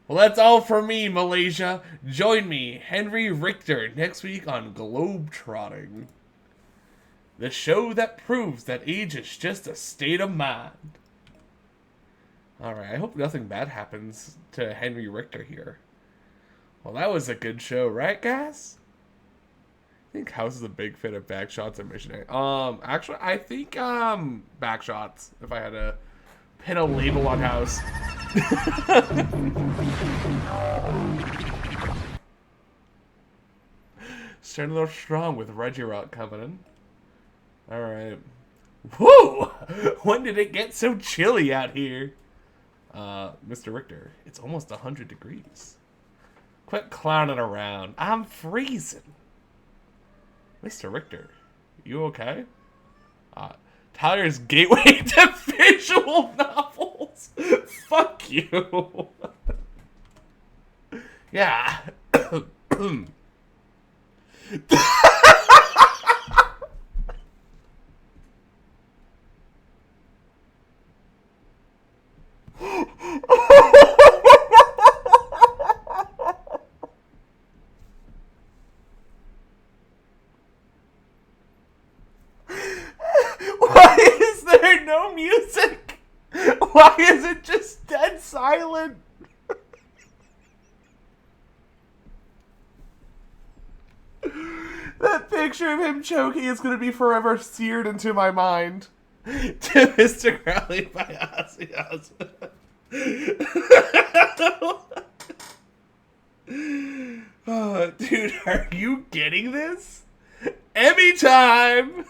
Well, that's all for me, Malaysia. Join me, Henry Richter, next week on Globetrotting. The show that proves that age is just a state of mind. Alright, I hope nothing bad happens to Henry Richter here. Well, that was a good show, right, guys? I think House is a big fan of backshots and missionary. Actually, I think, backshots, if I had to pin a label on House. Starting a little strong with Reggie Rock coming in. Alright. Woo! When did it get so chilly out here? Mr. Richter, it's almost 100 degrees. Quit clowning around. I'm freezing. Mr. Richter, you okay? Tyler's gateway to visual novels. Fuck you. Yeah. Why is there no music? Why is it just dead silent? That picture of him choking is going to be forever seared into my mind. To Mr. Crowley by Ozzy Osbourne. Oh, dude, are you getting this? Emmy time!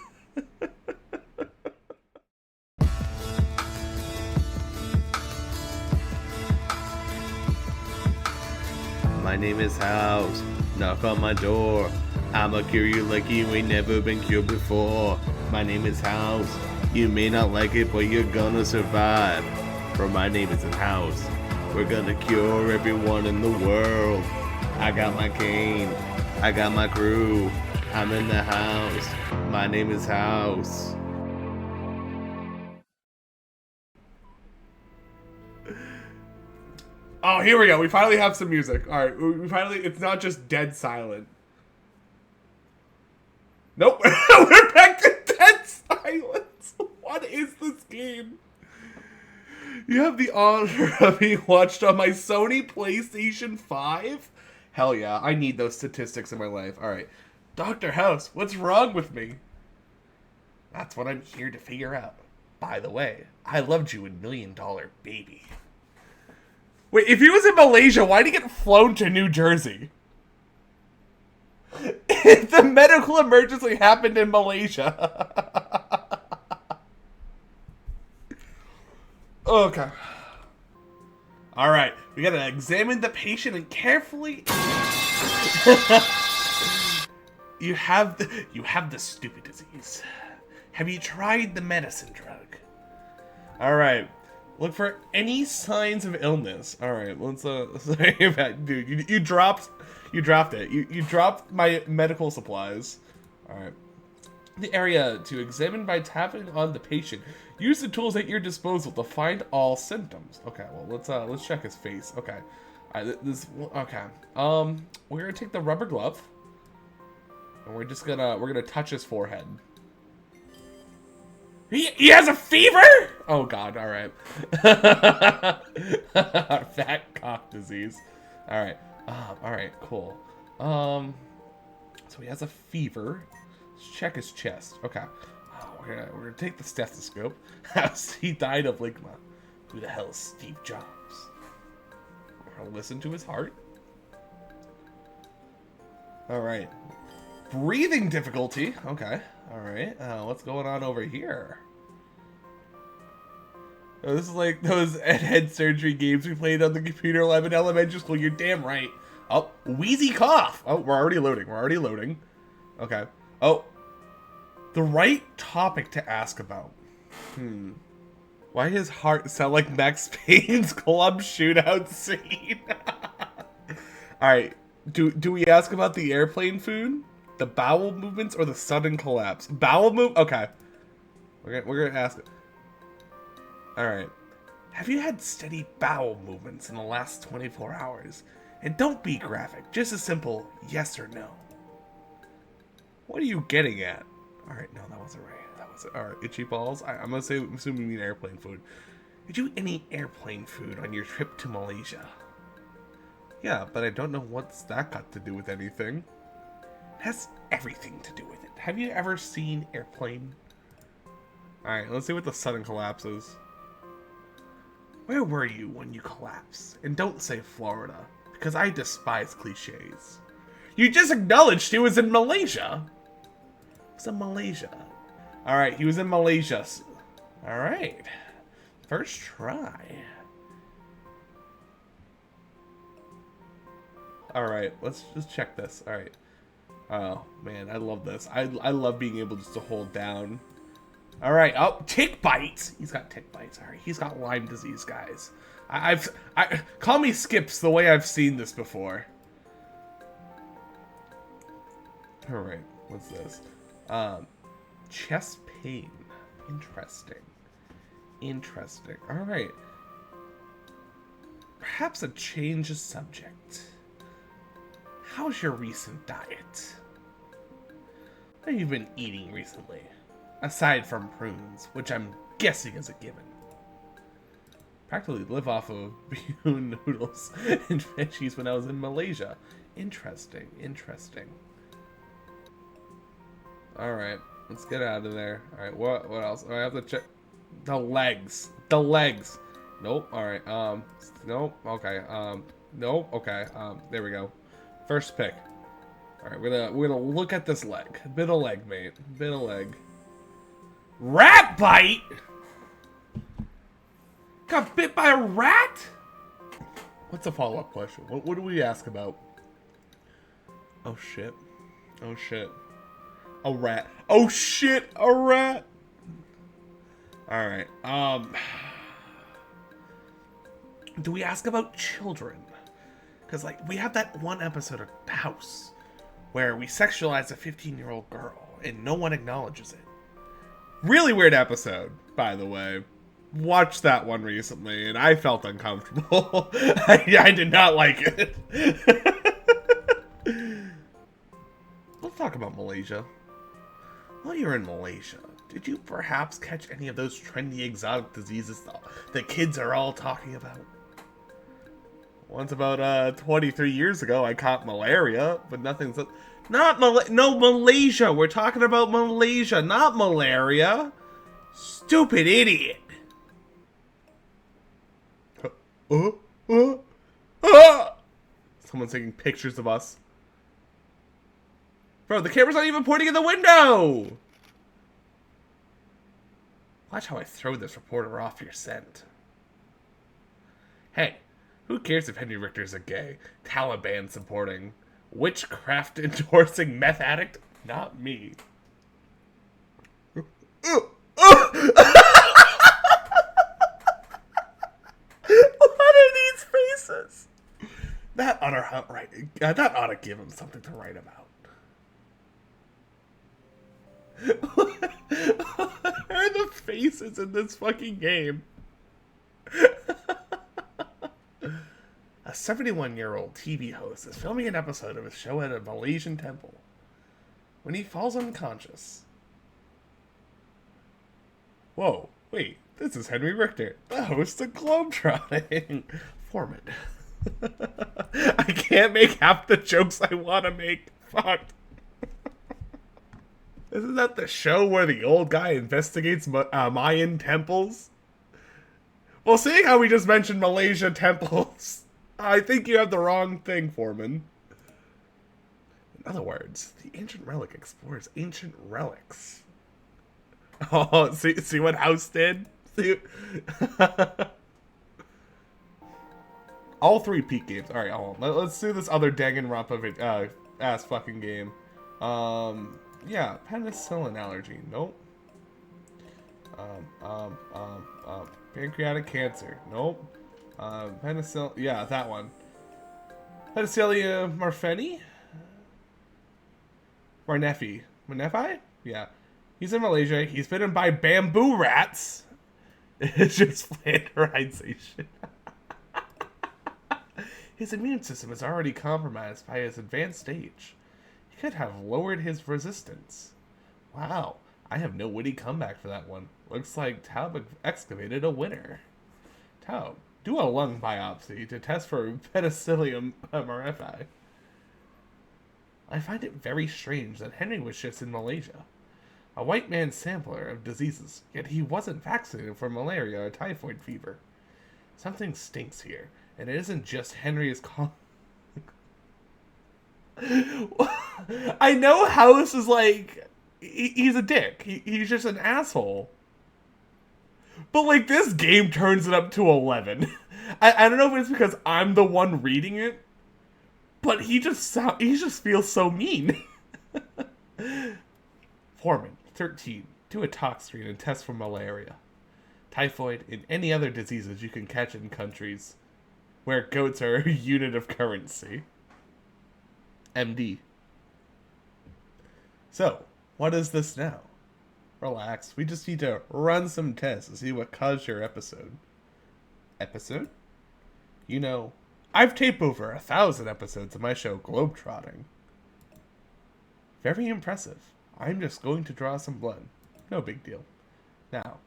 My name is House. Knock on my door. I'ma cure you like you ain't never been cured before. My name is House. You may not like it, but you're gonna survive. For my name is House. We're gonna cure everyone in the world. I got my cane. I got my crew. I'm in the house. My name is House. Oh, here we go. We finally have some music. All right, we finally. It's not just dead silent. Nope, we're back to dead silence. What is this game? You have the honor of being watched on my Sony PlayStation 5? Hell yeah, I need those statistics in my life. All right, Dr. House, what's wrong with me? That's what I'm here to figure out. By the way, I loved you in $1 Million Baby. Wait, if he was in Malaysia, why'd he get flown to New Jersey? If the medical emergency happened in Malaysia. Okay. Alright, we gotta examine the patient and carefully... You have the stupid disease. Have you tried the medicine drug? Alright. Look for any signs of illness. Alright, let's sorry about dude, you dropped it. You dropped my medical supplies. Alright. The area to examine by tapping on the patient. Use the tools at your disposal to find all symptoms. Okay, well let's check his face. Okay. Alright, okay. We're gonna take the rubber glove. And we're gonna touch his forehead. He has a fever? Oh god, alright. Fat cock disease. Alright. Alright, cool. So he has a fever. Let's check his chest. Okay. We're gonna take the stethoscope. He died of ligma. Who the hell is Steve Jobs? We're gonna listen to his heart. Alright. Breathing difficulty. Okay. Alright. What's going on over here? Oh, this is like those head surgery games we played on the computer lab in elementary school. You're damn right. Oh, wheezy cough. Oh, we're already loading. Okay. Oh. The right topic to ask about. Why his heart sound like Max Payne's club shootout scene? Alright. Do we ask about the airplane food? The bowel movements or the sudden collapse? Bowel move? Okay. We're gonna ask it. Alright. Have you had steady bowel movements in the last 24 hours? And don't be graphic, just a simple yes or no. What are you getting at? Alright, no, that wasn't right. That wasn't. Alright, itchy balls? I'm assuming you mean airplane food. Did you eat any airplane food on your trip to Malaysia? Yeah, but I don't know what's that got to do with anything. It has everything to do with it. Have you ever seen Airplane? Alright, let's see what the sudden collapse is. Where were you when you collapsed? And don't say Florida, because I despise cliches. You just acknowledged he was in Malaysia. He was in Malaysia. Alright, he was in Malaysia. Alright. First try. Alright, let's just check this. Alright. Oh, man, I love this. I love being able just to hold down. Alright, oh, tick bites! He's got tick bites, alright. He's got Lyme disease, guys. I call me Skips the way I've seen this before. Alright, what's this? Chest pain. Interesting. Interesting. Alright. Perhaps a change of subject. How's your recent diet? What have you been eating recently? Aside from prunes, which I'm guessing is a given. Practically live off of bean noodles and veggies when I was in Malaysia. Interesting, interesting. Alright, let's get out of there. Alright, what else? I have to check the legs. The legs. Nope, alright, nope, okay, nope, okay, there we go. First pick. Alright, we're gonna look at this leg. Bit of leg, mate. Bit of leg. Rat bite? Got bit by a rat? What's a follow-up question? What do we ask about? Oh shit. Oh shit. A rat. Oh shit, a rat. Alright, do we ask about children? Because, like, we have that one episode of House where we sexualize a 15-year-old girl and no one acknowledges it. Really weird episode, by the way. Watched that one recently and I felt uncomfortable. I did not like it. Let's talk about Malaysia. While you're in Malaysia, did you perhaps catch any of those trendy exotic diseases the kids are all talking about? Once about 23 years ago, I caught malaria, but nothing's... No, Malaysia! We're talking about Malaysia, not malaria! Stupid idiot! Someone's taking pictures of us. Bro, the camera's not even pointing in the window! Watch how I throw this reporter off your scent. Hey. Who cares if Henry Richter's a gay, Taliban supporting, witchcraft endorsing meth addict? Not me. What are these faces? That ought to give him something to write about. What are the faces in this fucking game? A 71-year-old TV host is filming an episode of his show at a Malaysian temple when he falls unconscious. Whoa, wait, this is Henry Richter, the host of Globetrotting. Foreman. I can't make half the jokes I want to make. Fuck. Isn't that the show where the old guy investigates Mayan temples? Well, seeing how we just mentioned Malaysia temples, I think you have the wrong thing, Foreman. In other words, the ancient relic explores ancient relics. Oh, see what House did? See? All three Peak games. Alright, hold on. Let's do this other Danganronpa ass fucking game. Yeah, penicillin allergy. Nope. Pancreatic cancer. Nope. Penicillin. Yeah, that one. Penicillia marfeni? Marnefi? Yeah. He's in Malaysia. He's bitten by bamboo rats. It's just flanderization. His immune system is already compromised by his advanced age. He could have lowered his resistance. Wow, I have no witty comeback for that one. Looks like Taub excavated a winner. Taub, do a lung biopsy to test for Penicillium mrfi. I find it very strange that Henry was just in Malaysia. A white man's sampler of diseases, yet he wasn't vaccinated for malaria or typhoid fever. Something stinks here, and it isn't just Henry's I know House is like, he's a dick. He's just an asshole. But like, this game turns it up to 11. I don't know if it's because I'm the one reading it, but he just feels so mean. Foreman, 13. Do a tox screen and test for malaria, typhoid, and any other diseases you can catch in countries where goats are a unit of currency. MD. So, what is this now? Relax. We just need to run some tests to see what caused your episode. Episode? You know, I've taped over 1,000 episodes of my show Globetrotting. Very impressive. I'm just going to draw some blood. No big deal. Now,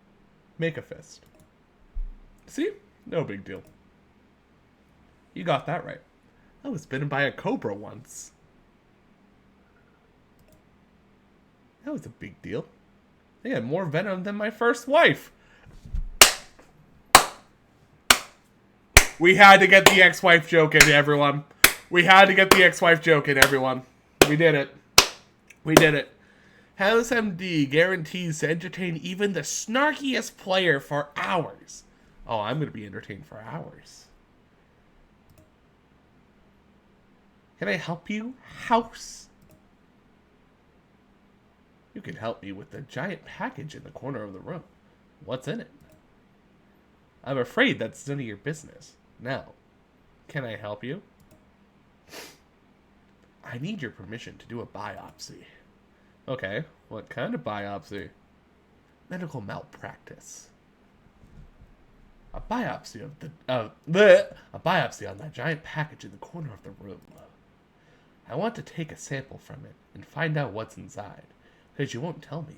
make a fist. See? No big deal. You got that right. I was bitten by a cobra once. That was a big deal. They had more venom than my first wife. We had to get the ex-wife joke in, everyone. We had to get the ex-wife joke in, everyone. We did it. We did it. House M.D. guarantees to entertain even the snarkiest player for hours. Oh, I'm going to be entertained for hours. Can I help you, House? You can help me with the giant package in the corner of the room. What's in it? I'm afraid that's none of your business. Now, can I help you? I need your permission to do a biopsy. Okay, what kind of biopsy? Medical malpractice. A biopsy of a biopsy on that giant package in the corner of the room. I want to take a sample from it and find out what's inside, because you won't tell me.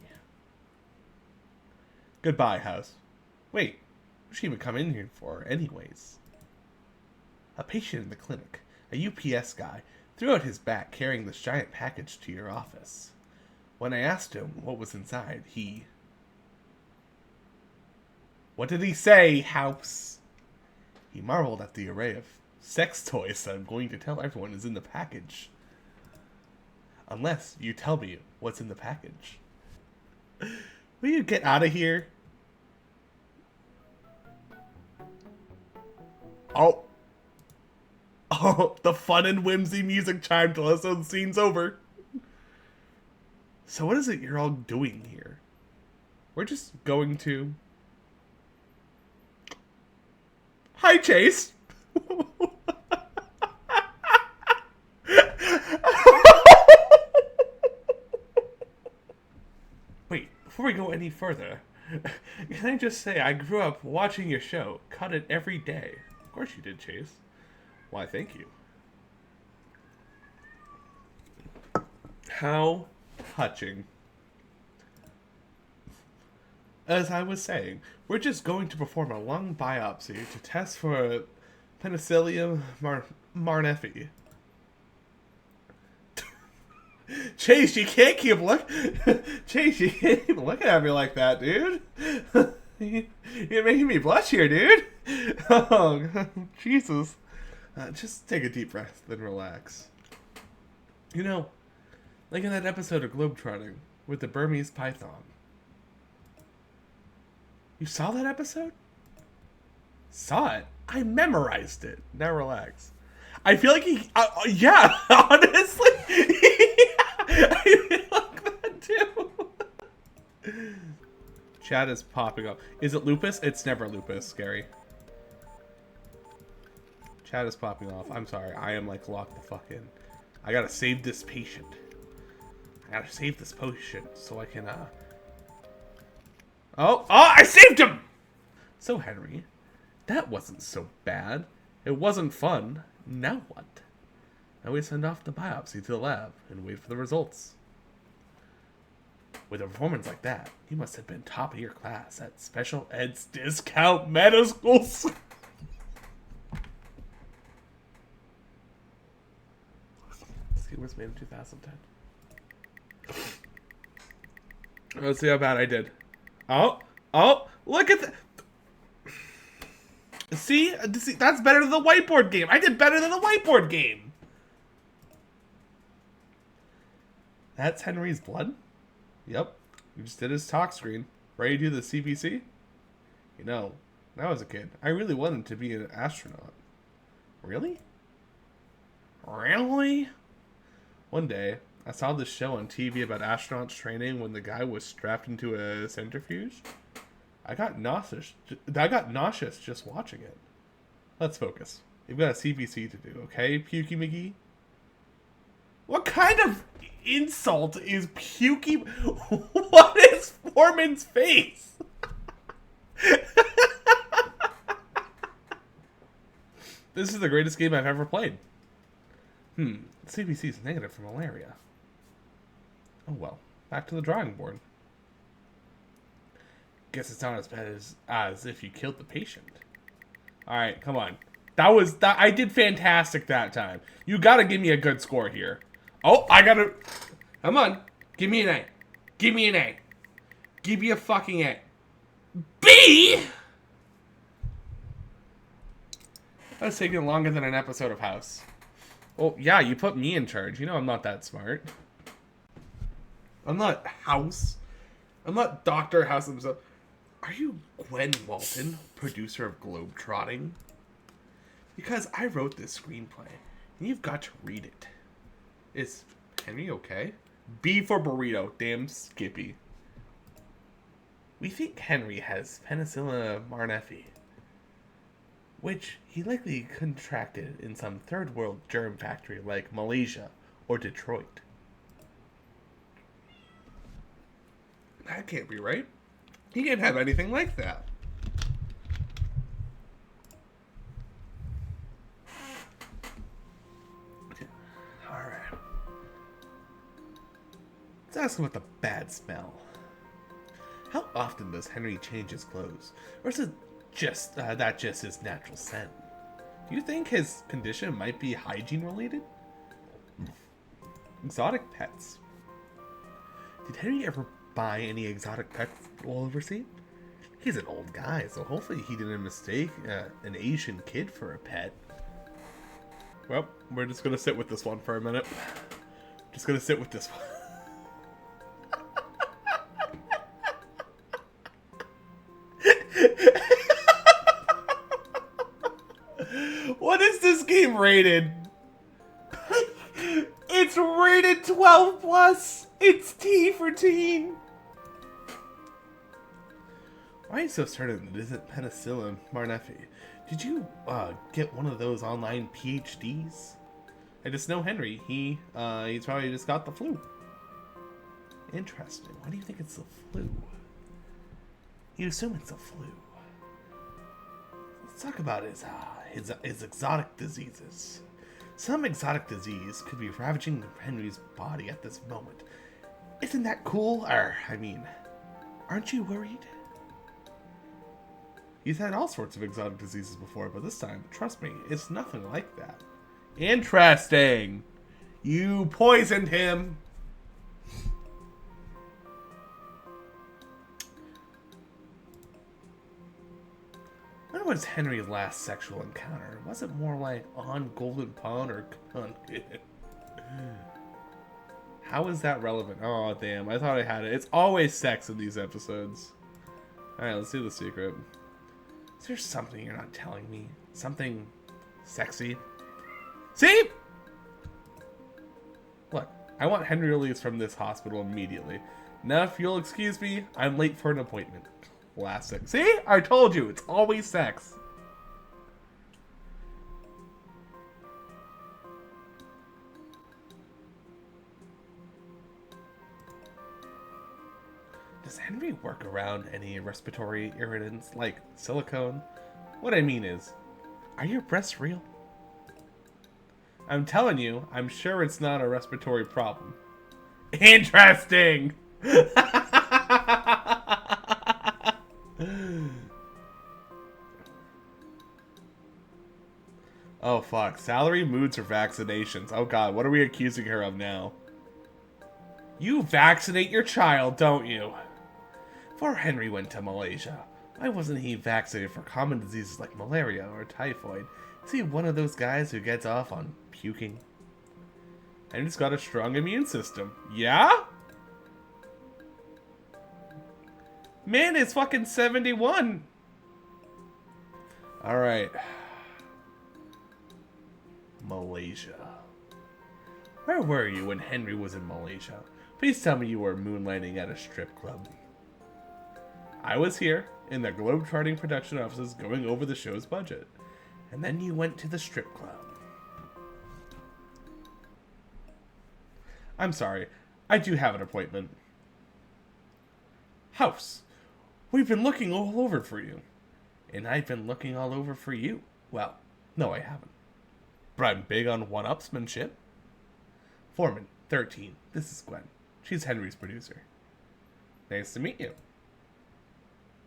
Goodbye, House. Wait, what'd she even come in here for, anyways? A patient in the clinic, a UPS guy, threw out his back carrying this giant package to your office. When I asked him what was inside, he... What did he say, House? He marveled at the array of sex toys that I'm going to tell everyone is in the package. Unless you tell me what's in the package. Will you get out of here? Oh. Oh, the fun and whimsy music chime till us the scene's over. So what is it you're all doing here? We're just going to... Hi, Chase! Wait, before we go any further, can I just say I grew up watching your show. Caught it every day. Of course you did, Chase. Why, thank you. How touching. As I was saying, we're just going to perform a lung biopsy to test for Penicillium mrfi. Chase, you can't keep Chase, you can't keep looking at me like that, dude. You're making me blush here, dude. Oh, Jesus. Just take a deep breath, then relax. You know, like in that episode of Globetrotting with the Burmese python. You saw that episode? Saw it? I memorized it. Now relax. I feel like he... yeah, honestly. I feel like that too. Chat is popping up. Is it lupus? It's never lupus, Gary. Chat is popping off. I'm sorry. I am like locked the fuck in. I gotta save this patient. I gotta save this patient so I can, Oh, I saved him! So, Henry, that wasn't so bad. It wasn't fun. Now what? Now we send off the biopsy to the lab and wait for the results. With a performance like that, you must have been top of your class at Special Ed's Discount Meta Schools. It was made in 2010. Let's see how bad I did. Oh, look at that. See, that's better than the whiteboard game. I did better than the whiteboard game. That's Henry's blood? Yep. We just did his talk screen. Ready to do the CBC? You know, when I was a kid, I really wanted to be an astronaut. Really? Really? One day, I saw this show on TV about astronauts training when the guy was strapped into a centrifuge. I got nauseous just watching it. Let's focus. You've got a CBC to do, okay, Pukey McGee? What kind of insult is Pukey? What is Foreman's face? This is the greatest game I've ever played. CBC is negative for malaria. Oh well, back to the drawing board. Guess it's not as bad as if you killed the patient. Alright, come on. I did fantastic that time. You gotta give me a good score here. Oh, I gotta... Come on. Give me an A. Give me an A. Give me a fucking A. B?! That's taking longer than an episode of House. Well, yeah, you put me in charge. You know I'm not that smart. I'm not House. I'm not Dr. House himself. Are you Gwen Walton, producer of Globetrotting? Because I wrote this screenplay, and you've got to read it. Is Henry okay? B for burrito. Damn Skippy. We think Henry has penicillin marnefi, which he likely contracted in some third world germ factory like Malaysia or Detroit. That can't be right. He can't have anything like that. Alright. Let's ask him about the bad smell. How often does Henry change his clothes? Or is it just his natural scent? Do you think his condition might be hygiene related? Exotic pets. Did Henry ever buy any exotic pets while overseas? He's an old guy, so hopefully he didn't mistake an Asian kid for a pet. Well, we're just gonna sit with this one for a minute. Just gonna sit with this one. What is this game rated? It's rated 12 plus. It's T for teen. Why are you so certain it isn't penicillin marnefi? Did you get one of those online PhDs? I just know Henry. He's probably just got the flu. Interesting. Why do you think it's the flu? You assume it's the flu. Let's talk about his exotic diseases. Some exotic disease could be ravaging Henry's body at this moment. Isn't that cool? Aren't you worried? He's had all sorts of exotic diseases before, but this time, trust me, it's nothing like that. Interesting. You poisoned him. When was Henry's last sexual encounter? Was it more like on Golden Pond or... How is that relevant? Oh, damn. I thought I had it. It's always sex in these episodes. Alright, let's do the secret. Is there something you're not telling me? Something sexy? See? Look, I want Henry released from this hospital immediately. Now, if you'll excuse me, I'm late for an appointment. Classic. See? I told you, it's always sex. Does Henry work around any respiratory irritants like silicone? What I mean is, are your breasts real? I'm telling you, I'm sure it's not a respiratory problem. Interesting! Oh fuck. Salary, moods, or vaccinations? Oh god, what are we accusing her of now? You vaccinate your child, don't you? Before Henry went to Malaysia, why wasn't he vaccinated for common diseases like malaria or typhoid? Is he one of those guys who gets off on puking? Henry's got a strong immune system. Yeah? Man is fucking 71. Alright. Malaysia. Where were you when Henry was in Malaysia? Please tell me you were moonlighting at a strip club. I was here, in the Globetrotting production offices, going over the show's budget. And then you went to the strip club. I'm sorry, I do have an appointment. House. We've been looking all over for you. And I've been looking all over for you. Well, no I haven't. But I'm big on one-upsmanship. Foreman, 13. This is Gwen. She's Henry's producer. Nice to meet you.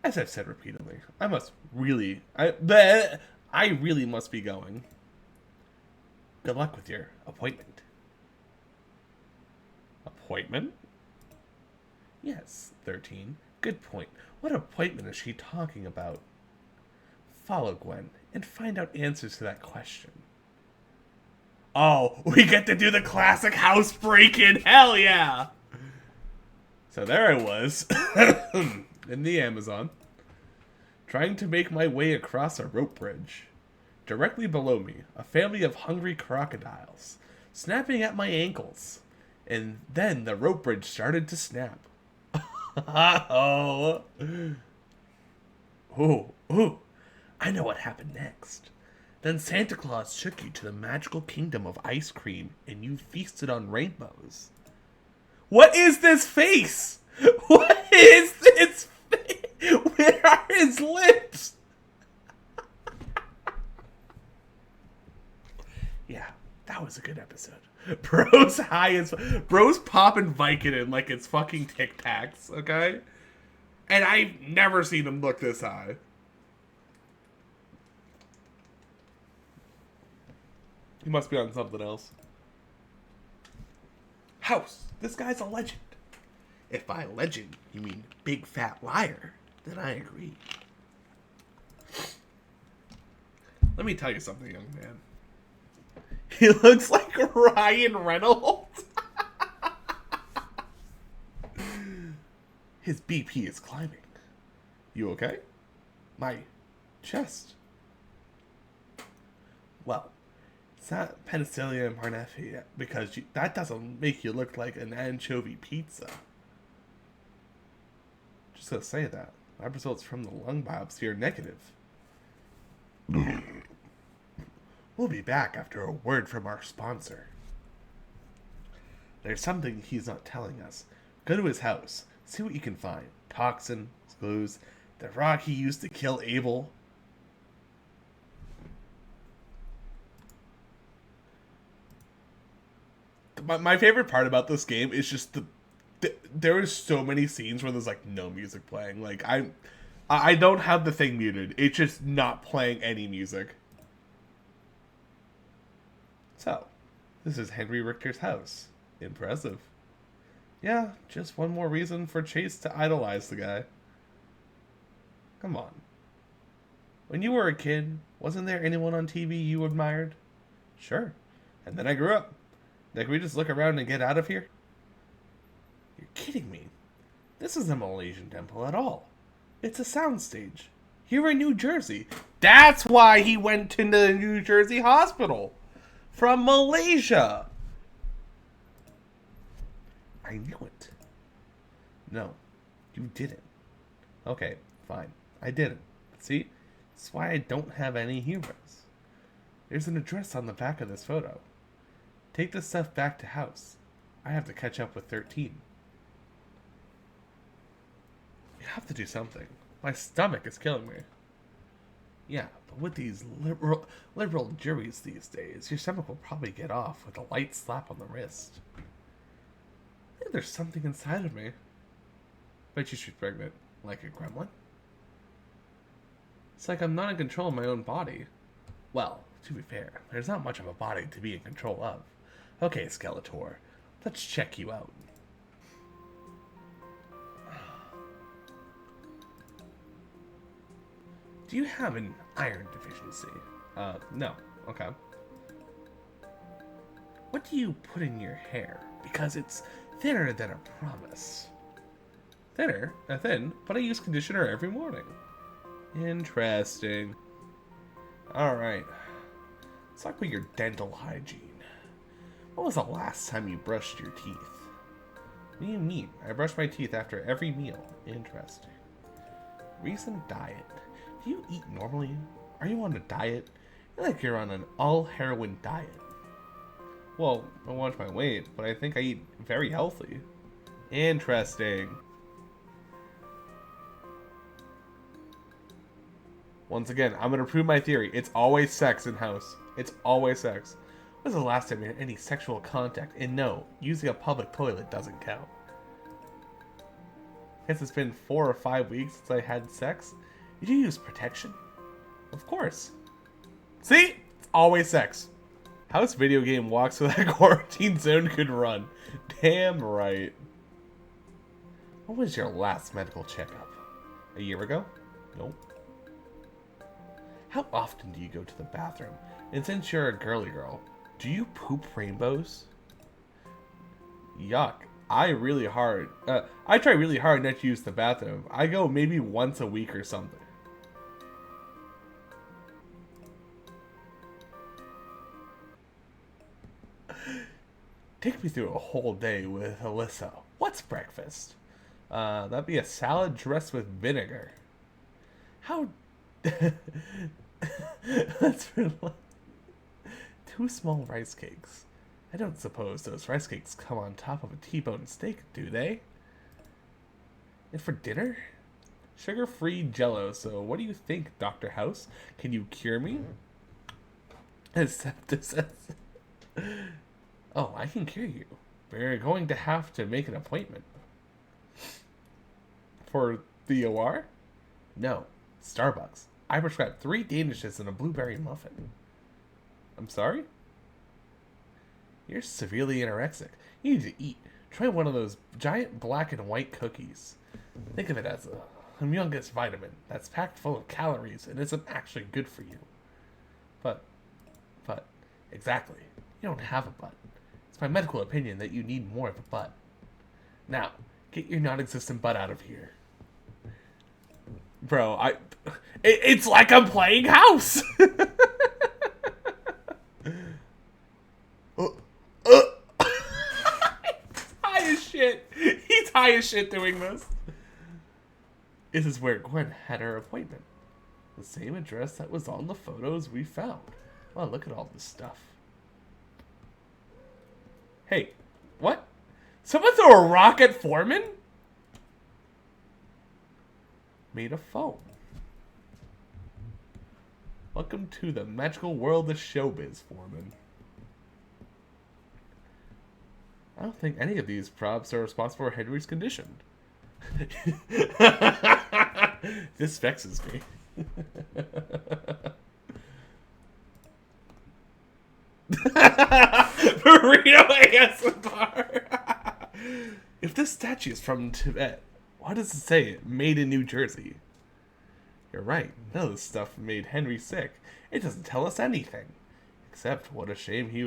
As I've said repeatedly, I really must be going. Good luck with your appointment. Appointment? Yes, 13. Good point. What appointment is she talking about? Follow Gwen and find out answers to that question. Oh, we get to do the classic house break-in. Hell yeah! So there I was, in the Amazon, trying to make my way across a rope bridge. Directly below me, a family of hungry crocodiles, snapping at my ankles. And then the rope bridge started to snap. Oh. Ooh. I know what happened next. Then Santa Claus took you to the magical kingdom of ice cream, and you feasted on rainbows. What is this face? What is this face? Where are his lips? Yeah, that was a good episode. Bro's high as... Bro's popping Vicodin like it's fucking Tic Tacs, okay? And I've never seen him look this high. He must be on something else. House, this guy's a legend. If by legend you mean big fat liar, then I agree. Let me tell you something, young man. He looks like Ryan Reynolds. His BP is climbing. You okay? My chest. Well, it's not penicillium parnephia because that doesn't make you look like an anchovy pizza. Just gonna say that. Lab results from the lung biopsy are negative. We'll be back after a word from our sponsor. There's something he's not telling us. Go to his house. See what you can find. Toxin, clues, the rock he used to kill Abel. My favorite part about this game is just there are so many scenes where there's like no music playing. Like I don't have the thing muted. It's just not playing any music. So, this is Henry Richter's house. Impressive. Yeah, just one more reason for Chase to idolize the guy. Come on. When you were a kid, wasn't there anyone on TV you admired? Sure. And then I grew up. Now, can we just look around and get out of here? You're kidding me. This isn't a Malaysian temple at all. It's a soundstage. Here in New Jersey. That's why he went to the New Jersey hospital. From Malaysia. I knew it. No, you didn't. Okay, fine. I didn't. See? That's why I don't have any heroes. There's an address on the back of this photo. Take this stuff back to house. I have to catch up with 13. You have to do something. My stomach is killing me. Yeah, but with these liberal juries these days, your stomach will probably get off with a light slap on the wrist. I think there's something inside of me. Bet you she's pregnant. Like a gremlin? It's like I'm not in control of my own body. Well, to be fair, there's not much of a body to be in control of. Okay, Skeletor, let's check you out. Do you have an iron deficiency? No. Okay. What do you put in your hair? Because it's thinner than a promise. Thinner? Thin, but I use conditioner every morning. Interesting. Alright. Let's talk about your dental hygiene. When was the last time you brushed your teeth? What do you mean? I brush my teeth after every meal. Interesting. Recent diet. Do you eat normally? Are you on a diet? I feel like you're on an all-heroin diet. Well, I watch my weight, but I think I eat very healthy. Interesting. Once again, I'm going to prove my theory. It's always sex in house. It's always sex. When was the last time you had any sexual contact? And no, using a public toilet doesn't count. Guess it's been 4 or 5 weeks since I had sex. Did you use protection? Of course. See? It's always sex. House video game walks so that quarantine zone could run. Damn right. When was your last medical checkup? A year ago? Nope. How often do you go to the bathroom? And since you're a girly girl, do you poop rainbows? Yuck. I try really hard not to use the bathroom. I go maybe once a week or something. Take me through a whole day with Alyssa. What's breakfast? That'd be a salad dressed with vinegar. How... That's for 2 small rice cakes. I don't suppose those rice cakes come on top of a T-bone steak, do they? And for dinner? Sugar-free Jell-O, so what do you think, Dr. House? Can you cure me? Oh, I can cure you. We're going to have to make an appointment. For the OR? No, Starbucks. I prescribed 3 Danishes and a blueberry muffin. I'm sorry? You're severely anorexic. You need to eat. Try one of those giant black and white cookies. Think of it as a humongous vitamin that's packed full of calories and isn't actually good for you. But, exactly. You don't have a butt. It's my medical opinion that you need more of a butt. Now, get your non-existent butt out of here. Bro, it's like I'm playing house! High as shit. He's high as shit doing this. This is where Gwen had her appointment. The same address that was on the photos we found. Wow, look at all this stuff. Hey, what? Someone threw a rock at Foreman? Made of foam. Welcome to the magical world of showbiz, Foreman. I don't think any of these props are responsible for Henry's condition. This vexes me. Burrito ASMR. If this statue is from Tibet, why does it say made in New Jersey? You're right. None of this stuff made Henry sick. It doesn't tell us anything. Except what a shame he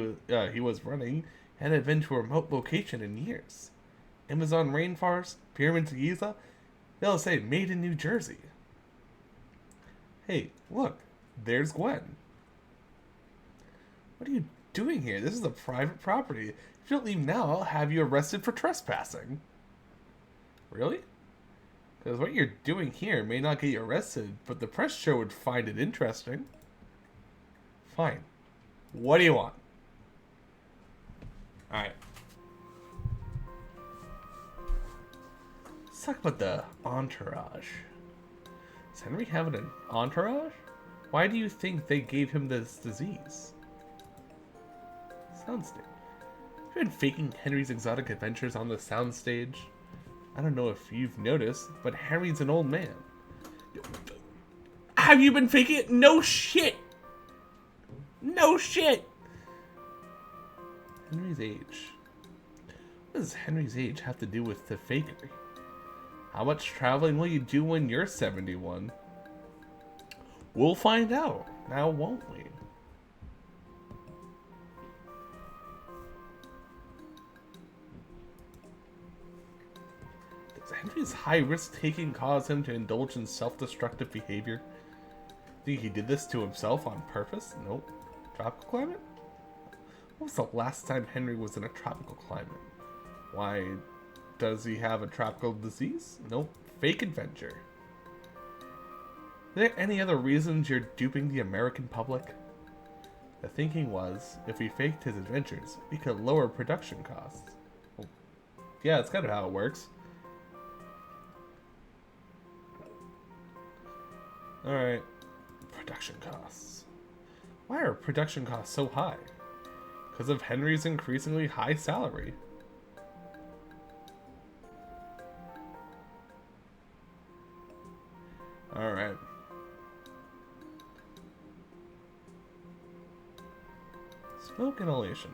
was running and had been to a remote location in years. Amazon rainforest, pyramids of Giza, they'll say made in New Jersey. Hey, look, there's Gwen. What are you doing here? This is a private property. If you don't leave now, I'll have you arrested for trespassing. Really? Because what you're doing here may not get you arrested, but the press sure would find it interesting. Fine. What do you want? Alright. talk about the entourage. Does Henry have an entourage? Why do you think they gave him this disease? Soundstage. Have you been faking Henry's exotic adventures on the soundstage? I don't know if you've noticed, but Henry's an old man. Have you been faking it? No shit! No shit! Henry's age. What does Henry's age have to do with the fakery? How much traveling will you do when you're 71? We'll find out, now won't we? Does Henry's high risk-taking cause him to indulge in self-destructive behavior? Think he did this to himself on purpose? Nope. Tropical climate? When was the last time Henry was in a tropical climate? Why, does he have a tropical disease? Nope. Fake adventure. Are there any other reasons you're duping the American public? The thinking was, if we faked his adventures, we could lower production costs. Well, yeah, that's kind of how it works. Alright. Production costs. Why are production costs so high? Because of Henry's increasingly high salary. Alright. Smoke inhalation.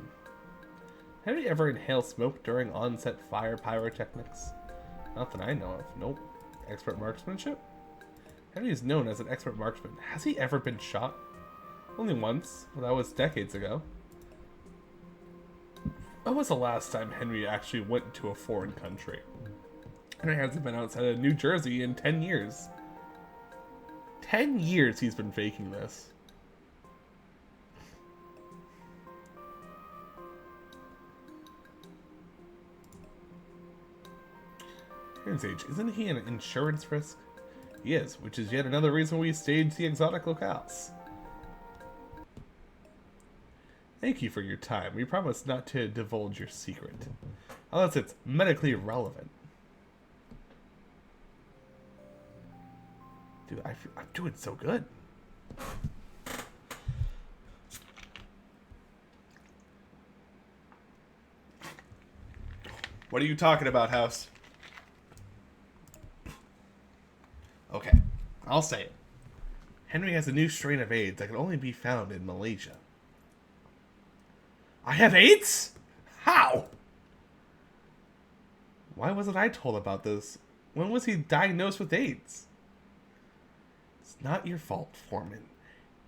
Have you ever inhaled smoke during on-set fire pyrotechnics? Not that I know of. Nope. Expert marksmanship? Henry is known as an expert marksman. Has he ever been shot? Only once. Well, that was decades ago. When was the last time Henry actually went to a foreign country? Henry hasn't been outside of New Jersey in 10 years. 10 years he's been faking this. Henry's age. Isn't he an insurance risk? He is, which is yet another reason we staged the exotic locales. Thank you for your time. We promise not to divulge your secret. Unless it's medically relevant. Dude, I'm doing so good. What are you talking about, House? Okay, I'll say it. Henry has a new strain of AIDS that can only be found in Malaysia. I have AIDS? How? Why wasn't I told about this? When was he diagnosed with AIDS? It's not your fault, Foreman.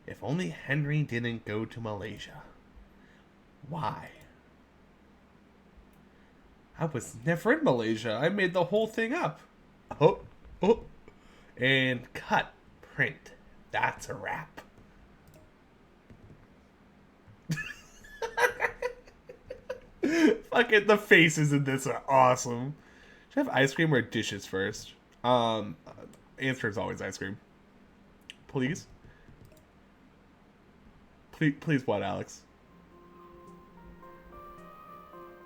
If only Henry didn't go to Malaysia. Why? I was never in Malaysia. I made the whole thing up. Oh. And cut. Print. That's a wrap. Fuck it, the faces in this are awesome. Should I have ice cream or dishes first? Answer is always ice cream. Please? Please what, Alex?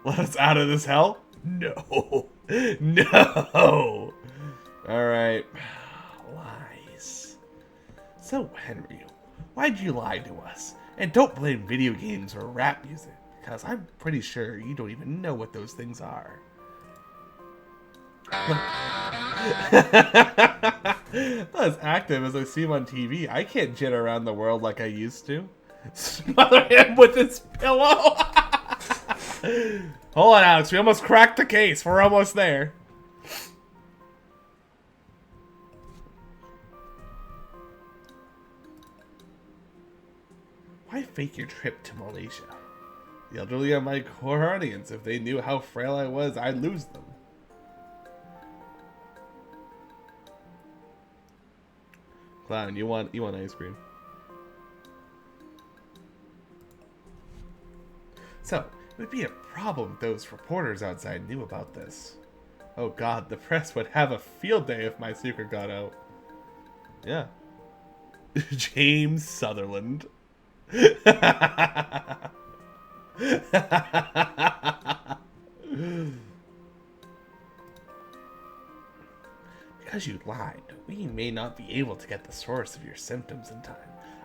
Let us out of this hell? No. No. Alright. Lies. So, Henry, why'd you lie to us? And don't blame video games or rap music, because I'm pretty sure you don't even know what those things are. Not as active as I see him on TV. I can't jet around the world like I used to. Smother him with his pillow. Hold on, Alex. We almost cracked the case. We're almost there. Why fake your trip to Malaysia? The elderly are my core audience. If they knew how frail I was, I'd lose them. Clown, you want ice cream. So, it would be a problem if those reporters outside knew about this. Oh god, the press would have a field day if my secret got out. Yeah. James Sutherland. because you lied, we may not be able to get the source of your symptoms in time.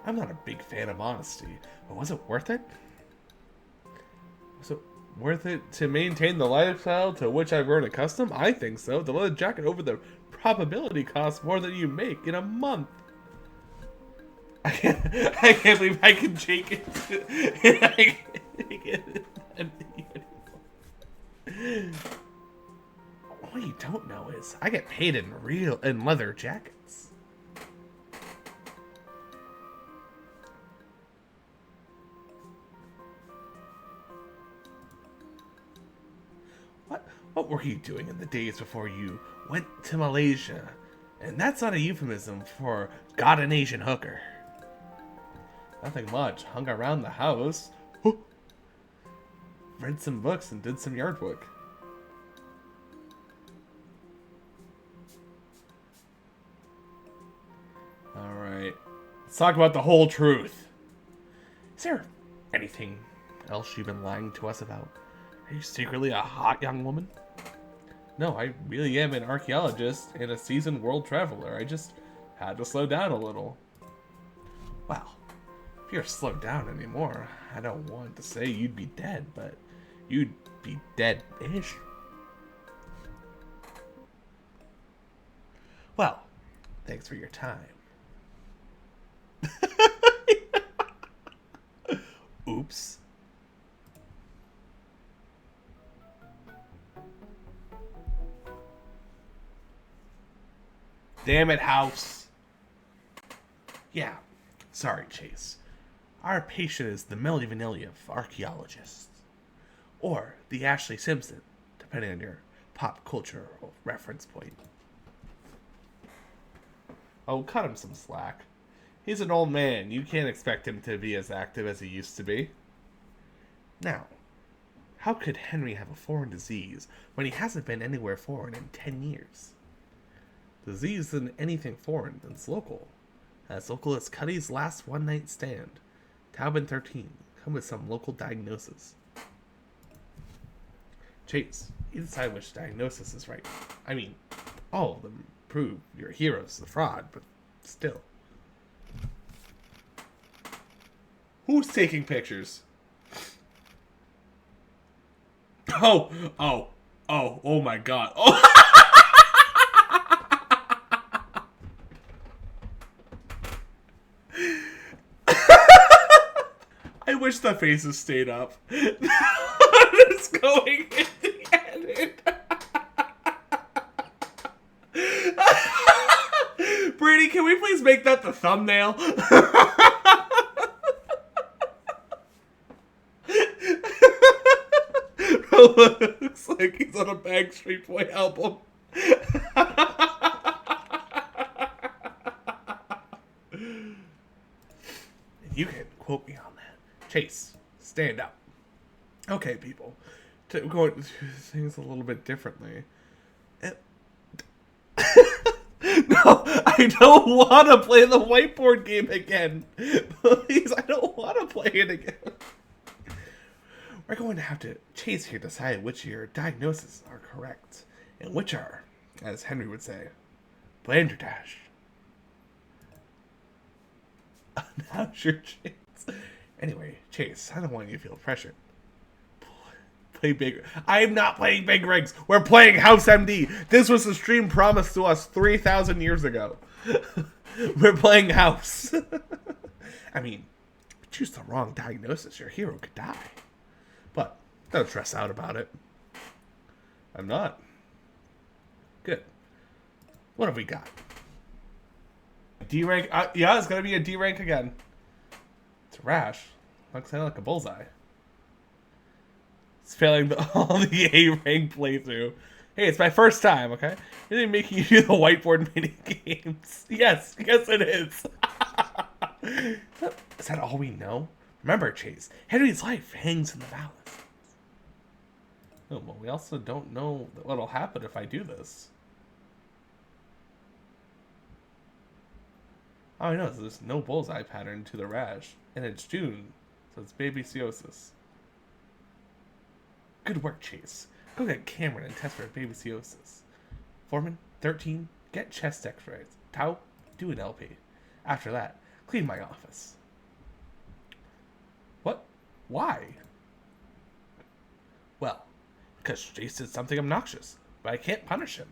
I'm not a big fan of honesty, but was it worth it? Was it worth it to maintain the lifestyle to which I've grown accustomed? I think so. The leather jacket over the probability costs more than you make in a month. I can't believe I can take it. I can't take it anymore. What you don't know is I get paid in leather jackets. What were you doing in the days before you went to Malaysia? And that's not a euphemism for got an Asian hooker. Nothing much. Hung around the house. Read some books and did some yard work. Alright. Let's talk about the whole truth. Is there anything else you've been lying to us about? Are you secretly a hot young woman? No, I really am an archaeologist and a seasoned world traveler. I just had to slow down a little. Well, if you're slowed down anymore, I don't want to say you'd be dead, but you'd be dead-ish. Well, thanks for your time. Oops. Damn it, House. Yeah, sorry, Chase. Our patient is the Milli Vanilli of archaeologists. Or the Ashley Simpson, depending on your pop culture reference point. Oh, cut him some slack. He's an old man. You can't expect him to be as active as he used to be. Now, how could Henry have a foreign disease when he hasn't been anywhere foreign in 10 years? Disease isn't anything foreign that's local. As local as Cuddy's last one-night stand. Taubin 13. Come with some local diagnosis. Chase, you decide which diagnosis is right. I mean, all of them prove your hero's the fraud, but still. Who's taking pictures? Oh my god. Oh. I wish the faces stayed up. It's going in the edit. Brady, can we please make that the thumbnail? Looks like he's on a Backstreet Boy album. You can quote me on that. Chase, stand up. Okay, people. To go do things a little bit differently. No, I don't want to play the whiteboard game again. Please, I don't want to play it again. We're going to have to, Chase here, decide which of your diagnoses are correct, and which are, as Henry would say, blanderdash. Now's your chance. Anyway, Chase, I don't want you to feel pressured. Play big. I am not playing Big Rigs. We're playing House MD. This was the stream promised to us 3,000 years ago. We're playing House. I mean, choose the wrong diagnosis, your hero could die. But don't stress out about it. I'm not. Good. What have we got? D rank. Yeah, it's gonna be a D rank again. It's a rash. Looks kind of like a bullseye. It's failing all the A rank playthrough. Hey, it's my first time. Okay, really making you do the whiteboard mini games. Yes, it is. Is that all we know? Remember, Chase, Henry's life hangs in the balance. Oh, well, we also don't know what'll happen if I do this. All I know is there's no bullseye pattern to the rash, and it's June, so it's babesiosis. Good work, Chase. Go get Cameron and test for babesiosis. Foreman, 13, get chest x-rays. Tao, do an LP. After that, clean my office. What? Why? Well, because Jace did something obnoxious, but I can't punish him.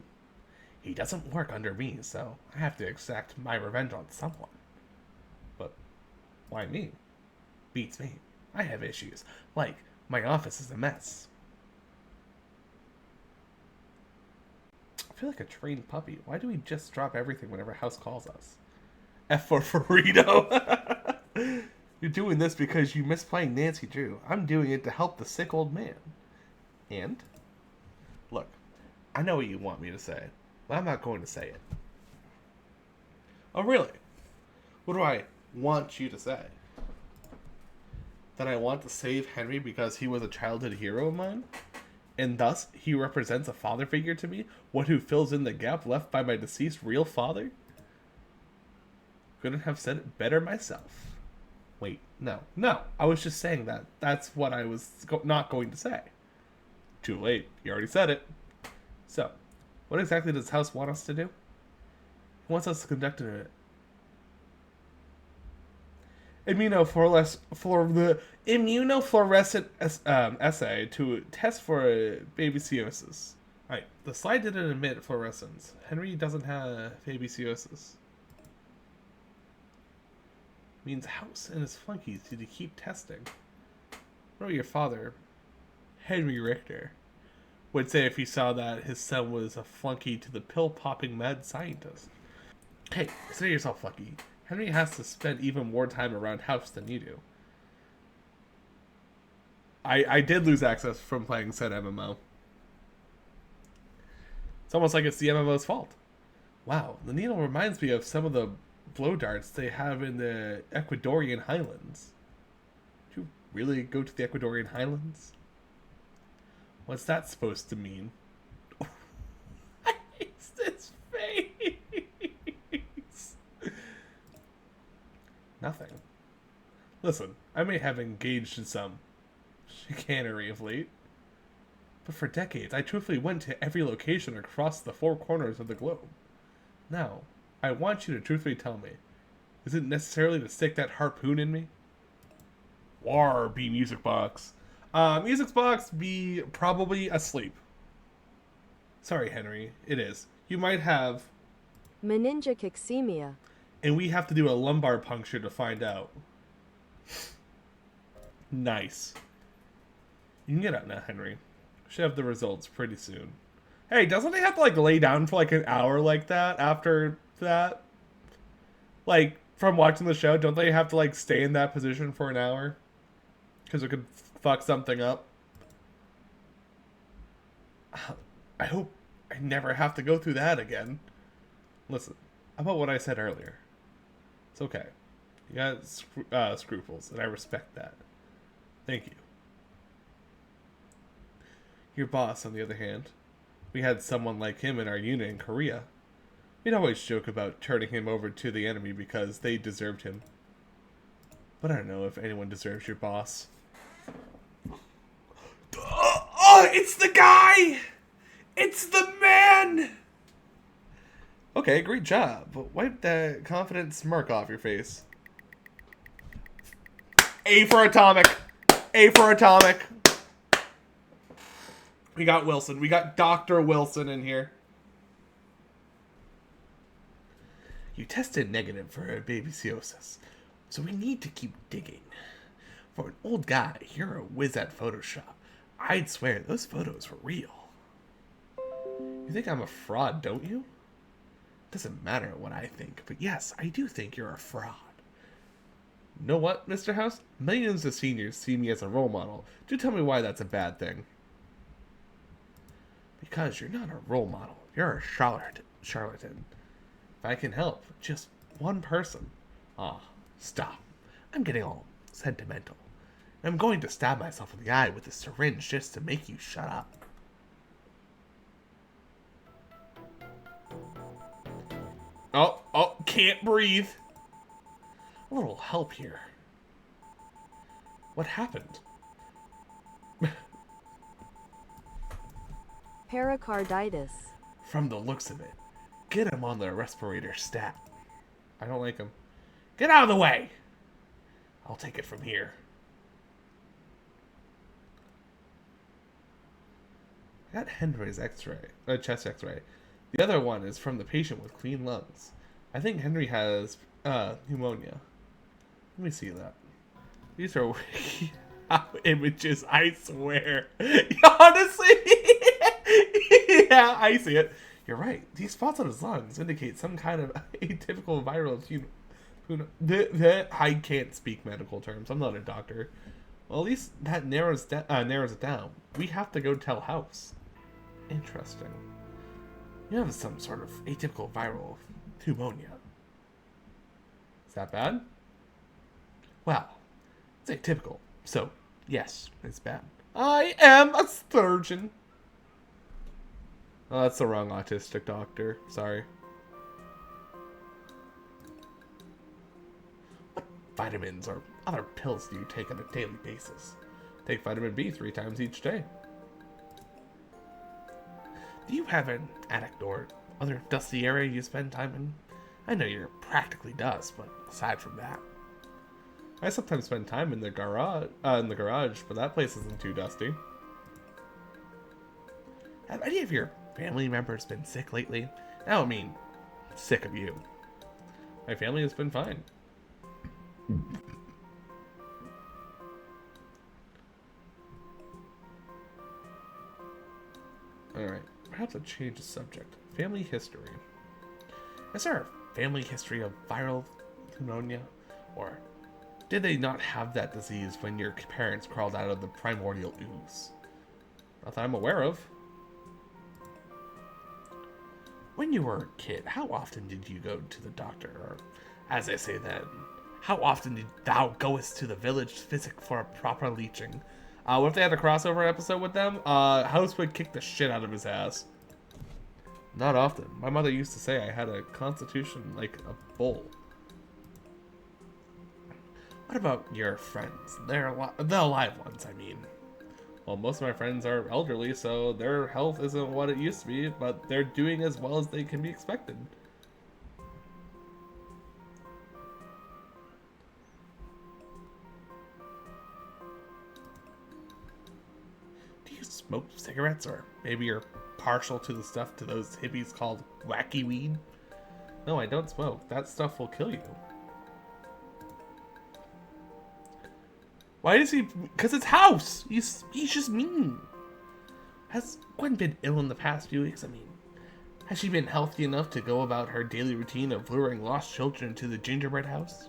He doesn't work under me, so I have to exact my revenge on someone. But why me? Beats me. I have issues. Like, my office is a mess. I feel like a trained puppy. Why do we just drop everything whenever House calls us? F for burrito. You're doing this because you miss playing Nancy Drew. I'm doing it to help the sick old man. And? Look, I know what you want me to say, but I'm not going to say it. Oh, really? What do I want you to say? That I want to save Henry because he was a childhood hero of mine? And thus, he represents a father figure to me? One who fills in the gap left by my deceased real father? Couldn't have said it better myself. Wait, no. I was just saying that. That's what I was not going to say. Too late. You already said it. So, what exactly does House want us to do? He wants us to conduct an immunofluorescent essay to test for babesiosis. Alright, the slide didn't admit fluorescence. Henry doesn't have babesiosis. Means House and his flunkies need to keep testing. What about your father, Henry Richter, would say if he saw that his son was a flunky to the pill-popping mad scientist? Hey, consider yourself lucky. Henry has to spend even more time around House than you do. I did lose access from playing said MMO. It's almost like it's the MMO's fault. Wow, the needle reminds me of some of the blow darts they have in the Ecuadorian highlands. Did you really go to the Ecuadorian highlands? What's that supposed to mean? I hate this face. Nothing. Listen, I may have engaged in some chicanery of late, but for decades I truthfully went to every location across the four corners of the globe. Now, I want you to truthfully tell me, is it necessarily to stick that harpoon in me? War be music box. Music box be probably asleep. Sorry, Henry, it is. You might have meningococemia. And we have to do a lumbar puncture to find out. Nice. You can get out now, Henry. Should have the results pretty soon. Hey, doesn't he have to, like, lay down for, like, an hour like that after that? Like, from watching the show, don't they have to, like, stay in that position for an hour? Because it could fuck something up. I hope I never have to go through that again. Listen, about what I said earlier. It's okay. You got scruples, and I respect that. Thank you. Your boss, on the other hand, we had someone like him in our unit in Korea. We'd always joke about turning him over to the enemy because they deserved him. But I don't know if anyone deserves your boss. Oh, it's the guy! It's the man! Okay, great job. But wipe that confident smirk off your face. A for atomic. A for atomic. We got Wilson. We got Dr. Wilson in here. You tested negative for babesiosis, so we need to keep digging. For an old guy, you're a whiz at Photoshop. I'd swear those photos were real. You think I'm a fraud, don't you? Doesn't matter what I think, but yes, I do think you're a fraud. Know what, Mr. House? Millions of seniors see me as a role model. Do tell me why that's a bad thing. Because you're not a role model. You're a charlatan. If I can help, just one person. Stop. I'm getting all sentimental. I'm going to stab myself in the eye with a syringe just to make you shut up. Oh, can't breathe. A little help here. What happened? Pericarditis. From the looks of it. Get him on the respirator stat. I don't like him. Get out of the way! I'll take it from here. I got Henry's x-ray, chest x-ray. The other one is from the patient with clean lungs. I think Henry has pneumonia. Let me see that. These are images, I swear. Honestly, yeah, I see it. You're right. These spots on his lungs indicate some kind of atypical viral I can't speak medical terms. I'm not a doctor. Well, at least that narrows it down. We have to go tell House. Interesting. You have some sort of atypical viral pneumonia. Is that bad? Well, it's atypical. So, yes, it's bad. I am a surgeon. Oh, that's the wrong autistic doctor. Sorry. What vitamins or other pills do you take on a daily basis? Take vitamin B 3 times each day. Do you have an attic or other dusty area you spend time in? I know you're practically dust, but aside from that, I sometimes spend time in the garage, but that place isn't too dusty. Have any of your family members been sick lately? I don't mean sick of you. My family has been fine. Alright, perhaps a change of subject. Family history. Is there a family history of viral pneumonia? Or did they not have that disease when your parents crawled out of the primordial ooze? Not that I'm aware of. When you were a kid, how often did you go to the doctor? Or, as I say then, how often did thou goest to the village physic for a proper leeching? What if they had a crossover episode with them? House would kick the shit out of his ass. Not often. My mother used to say I had a constitution like a bull. What about your friends? The alive ones, I mean. Well, most of my friends are elderly, so their health isn't what it used to be, but they're doing as well as they can be expected. Do you smoke cigarettes, or maybe you're partial to the stuff to those hippies called wacky weed? No, I don't smoke. That stuff will kill you. Why does he? Because it's House. He's just mean. Has Gwen been ill in the past few weeks? I mean, has she been healthy enough to go about her daily routine of luring lost children to the gingerbread house?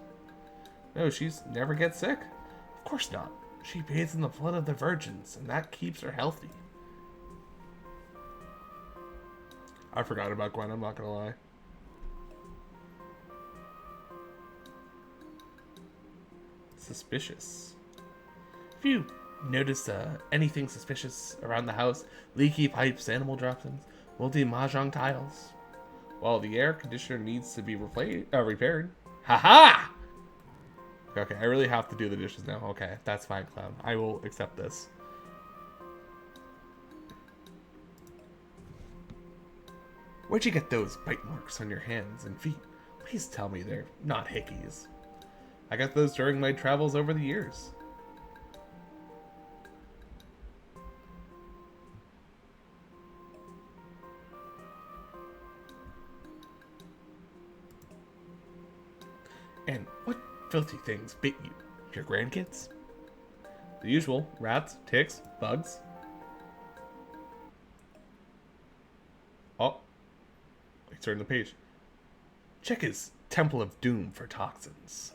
No, she's never gets sick. Of course not. She bathes in the blood of the virgins, and that keeps her healthy. I forgot about Gwen, I'm not gonna lie. Suspicious. If you notice anything suspicious around the house, leaky pipes, animal droppings, moldy mahjong tiles, well, the air conditioner needs to be repaired. Haha! Okay, I really have to do the dishes now. Okay, that's fine, Clown. I will accept this. Where'd you get those bite marks on your hands and feet? Please tell me they're not hickeys. I got those during my travels over the years. And what filthy things bit you? Your grandkids? The usual. Rats, ticks, bugs. Oh. I turned the page. Check his Temple of Doom for toxins.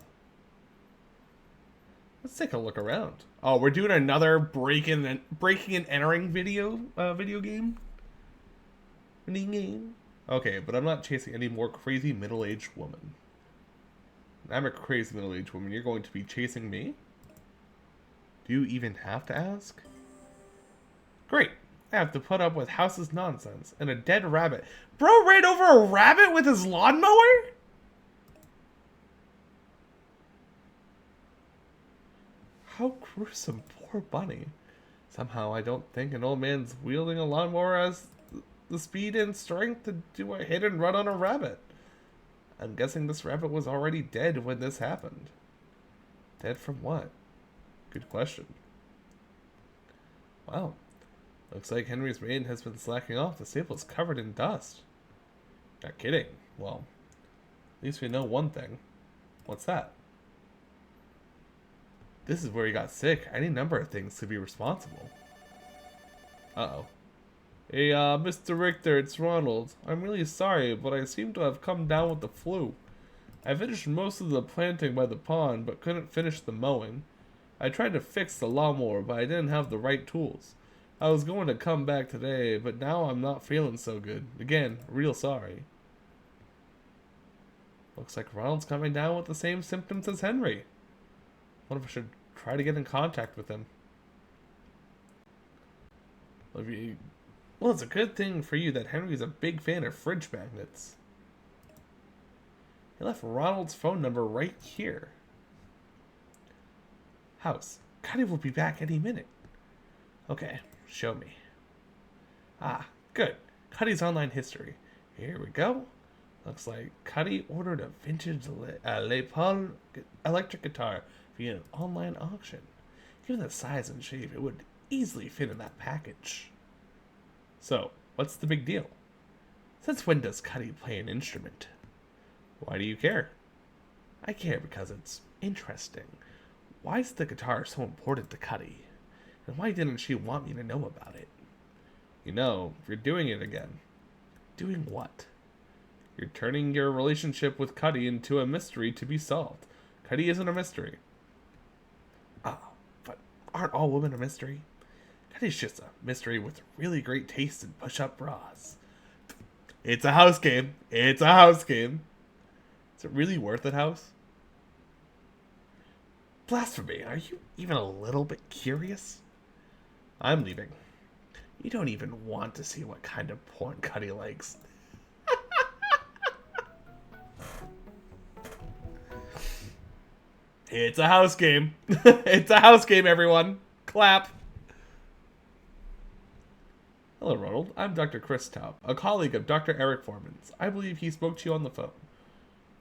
Let's take a look around. Oh, we're doing another breaking and entering video game. Okay, but I'm not chasing any more crazy middle-aged woman. I'm a crazy middle-aged woman. You're going to be chasing me? Do you even have to ask? Great. I have to put up with House's nonsense and a dead rabbit. Bro ran over a rabbit with his lawnmower? How gruesome. Poor bunny. Somehow I don't think an old man's wielding a lawnmower as the speed and strength to do a hit and run on a rabbit. I'm guessing this rabbit was already dead when this happened. Dead from what? Good question. Wow. Looks like Henry's maid has been slacking off. The stable's covered in dust. Not kidding. Well, at least we know one thing. What's that? This is where he got sick. Any number of things could be responsible. Uh-oh. Hey, Mr. Richter, it's Ronald. I'm really sorry, but I seem to have come down with the flu. I finished most of the planting by the pond, but couldn't finish the mowing. I tried to fix the lawnmower, but I didn't have the right tools. I was going to come back today, but now I'm not feeling so good. Again, real sorry. Looks like Ronald's coming down with the same symptoms as Henry. What if I should try to get in contact with him? Well, it's a good thing for you that Henry's a big fan of fridge magnets. He left Ronald's phone number right here. House. Cuddy will be back any minute. Okay, show me. Ah, good. Cuddy's online history. Here we go. Looks like Cuddy ordered a vintage Les Paul electric guitar via an online auction. Given the size and shape, it would easily fit in that package. So, what's the big deal? Since when does Cuddy play an instrument? Why do you care? I care because it's interesting. Why is the guitar so important to Cuddy? And why didn't she want me to know about it? You know, you're doing it again. Doing what? You're turning your relationship with Cuddy into a mystery to be solved. Cuddy isn't a mystery. Oh, but aren't all women a mystery? Cuddy's just a mystery with really great taste in push-up bras. It's a house game. It's a house game. Is it really worth it, House? Blasphemy. Are you even a little bit curious? I'm leaving. You don't even want to see what kind of porn Cuddy likes. It's a house game. It's a house game, everyone. Clap. Hello, Ronald. I'm Dr. Chris Taub, a colleague of Dr. Eric Foreman's. I believe he spoke to you on the phone.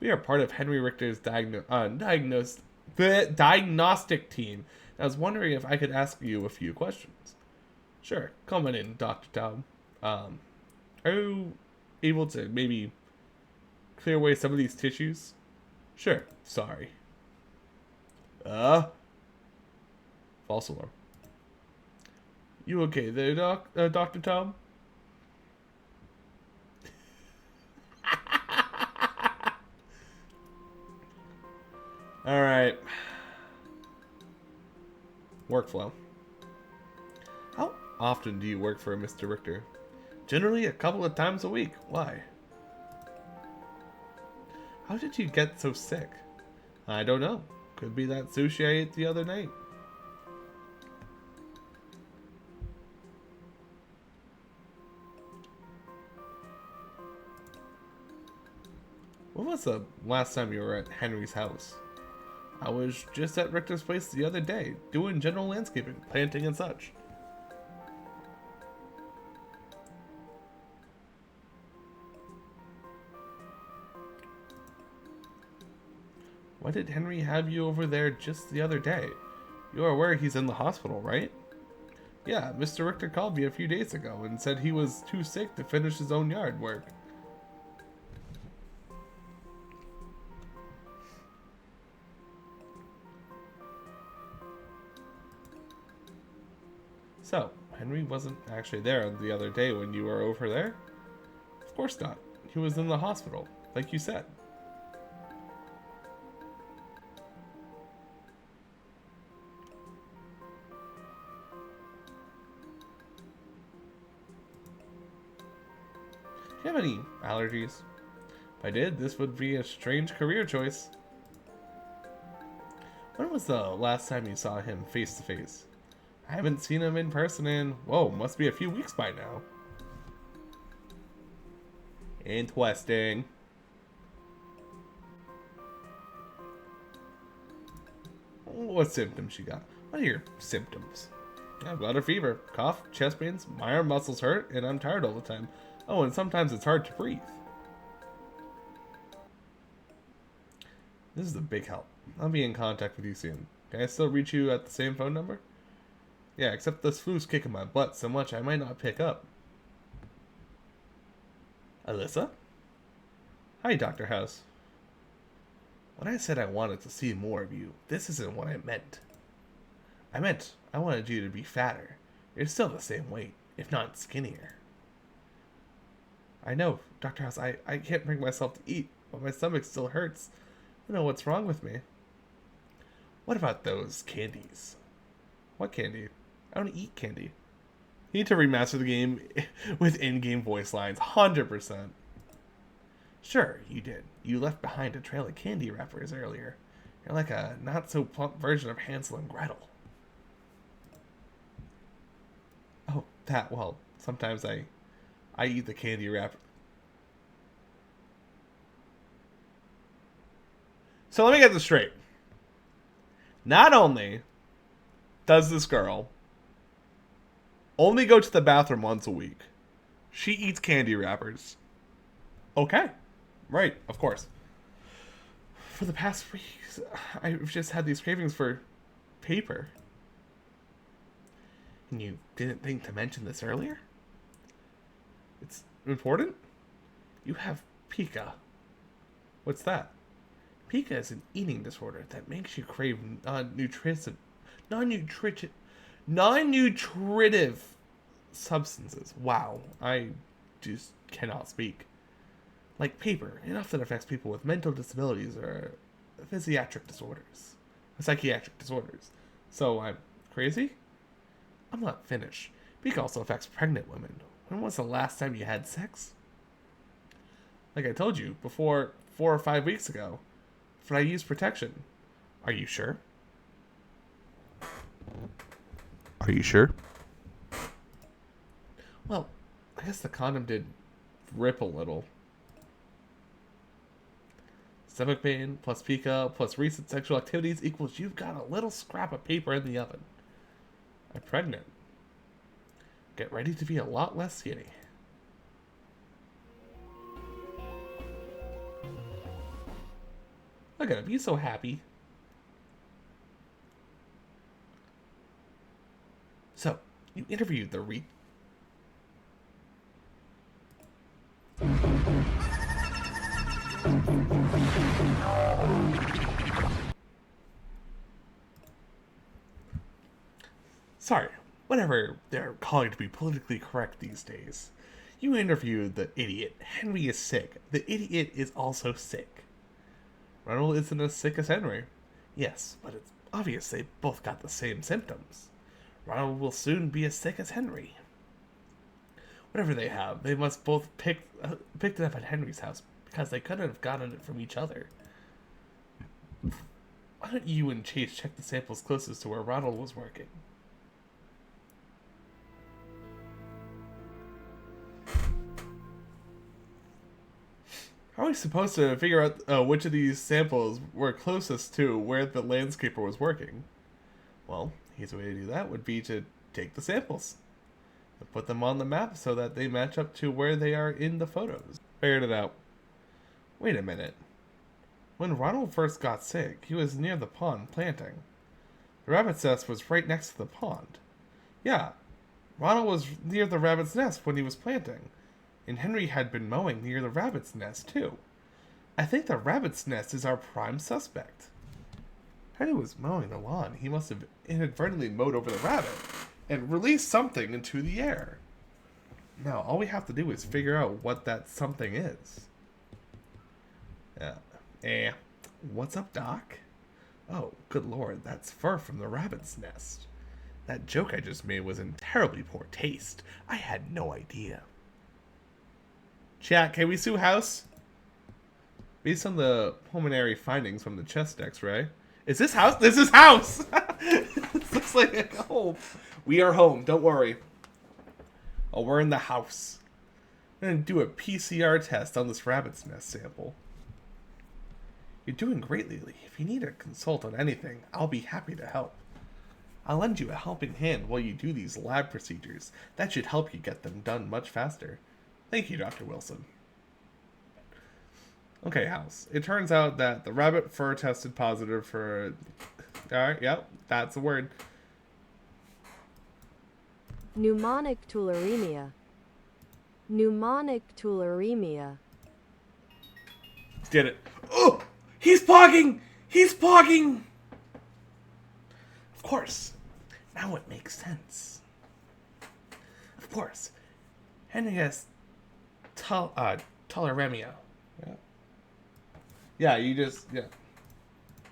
We are part of Henry Richter's diagnostic team. I was wondering if I could ask you a few questions. Sure. Come on in, Dr. Taub. Are you able to maybe clear away some of these tissues? Sure. Sorry. False alarm. You okay there, Dr. Tom? Alright. Workflow. How often do you work for Mr. Richter? Generally a couple of times a week. Why? How did you get so sick? I don't know. Could be that sushi I ate the other night. When was the last time you were at Henry's house? I was just at Richter's place the other day, doing general landscaping, planting and such. Why did Henry have you over there just the other day? You are aware he's in the hospital, right? Yeah, Mr. Richter called me a few days ago and said he was too sick to finish his own yard work. So, Henry wasn't actually there the other day when you were over there? Of course not. He was in the hospital, like you said. Do you have any allergies? If I did, this would be a strange career choice. When was the last time you saw him face to face? I haven't seen him in person in, whoa, must be a few weeks by now. Interesting. What symptoms you got? What are your symptoms? I've got a fever, cough, chest pains, my arm muscles hurt, and I'm tired all the time. Oh, and sometimes it's hard to breathe. This is a big help. I'll be in contact with you soon. Can I still reach you at the same phone number? Yeah, except this flu's kicking my butt so much I might not pick up. Alyssa? Hi, Dr. House. When I said I wanted to see more of you, this isn't what I meant. I wanted you to be fatter. You're still the same weight, if not skinnier. I know, Dr. House, I can't bring myself to eat, but my stomach still hurts. I don't know what's wrong with me. What about those candies? What candy? I don't eat candy. You need to remaster the game with in-game voice lines, 100%. Sure, you did. You left behind a trail of candy wrappers earlier. You're like a not-so-plump version of Hansel and Gretel. Oh, well, sometimes I eat the candy wrapper. So let me get this straight. Not only does this girl only go to the bathroom once a week, she eats candy wrappers. Okay. Right, of course. For the past weeks, I've just had these cravings for paper. And you didn't think to mention this earlier? It's important? You have pica. What's that? Pica is an eating disorder that makes you crave non-nutritive substances. Wow, I just cannot speak. Like paper, it often affects people with mental disabilities or psychiatric disorders. So I'm crazy? I'm not finished. Pica also affects pregnant women. When was the last time you had sex? Like I told you before, 4 or 5 weeks ago. But I use protection. Are you sure? Are you sure? Well, I guess the condom did rip a little. Stomach pain plus pica plus recent sexual activities equals you've got a little scrap of paper in the oven. I'm pregnant. Get ready to be a lot less skinny. Look at him, he's so happy. So, you interviewed the Sorry, whatever they're calling to be politically correct these days. You interviewed the idiot. Henry is sick. The idiot is also sick. Ronald isn't as sick as Henry. Yes, but it's obvious they both got the same symptoms. Ronald will soon be as sick as Henry. Whatever they have, they must both picked it up at Henry's house because they couldn't have gotten it from each other. Why don't you and Chase check the samples closest to where Ronald was working? How are we supposed to figure out which of these samples were closest to where the landscaper was working? Well, the easy way to do that would be to take the samples and put them on the map so that they match up to where they are in the photos. Figured it out. Wait a minute. When Ronald first got sick, he was near the pond planting. The rabbit's nest was right next to the pond. Yeah, Ronald was near the rabbit's nest when he was planting. And Henry had been mowing near the rabbit's nest, too. I think the rabbit's nest is our prime suspect. Henry was mowing the lawn. He must have inadvertently mowed over the rabbit and released something into the air. Now, all we have to do is figure out what that something is. What's up, Doc? Oh, good lord, that's fur from the rabbit's nest. That joke I just made was in terribly poor taste. I had no idea. Chat, can we sue House? Based on the pulmonary findings from the chest x-ray. Is this House? This is House! This looks like a home. We are home, don't worry. Oh, we're in the house. I'm going to do a PCR test on this rabbit's nest sample. You're doing great, Lily. If you need a consult on anything, I'll be happy to help. I'll lend you a helping hand while you do these lab procedures. That should help you get them done much faster. Thank you, Dr. Wilson. Okay, House. It turns out that the rabbit fur tested positive for... Alright, yep, that's a word. Pneumonic tularemia. Pneumonic tularemia. Did it. Oh! He's pogging! He's pogging! Of course. Now it makes sense. Of course. Henry has tularemia. Yeah. Yeah, you just... Yeah.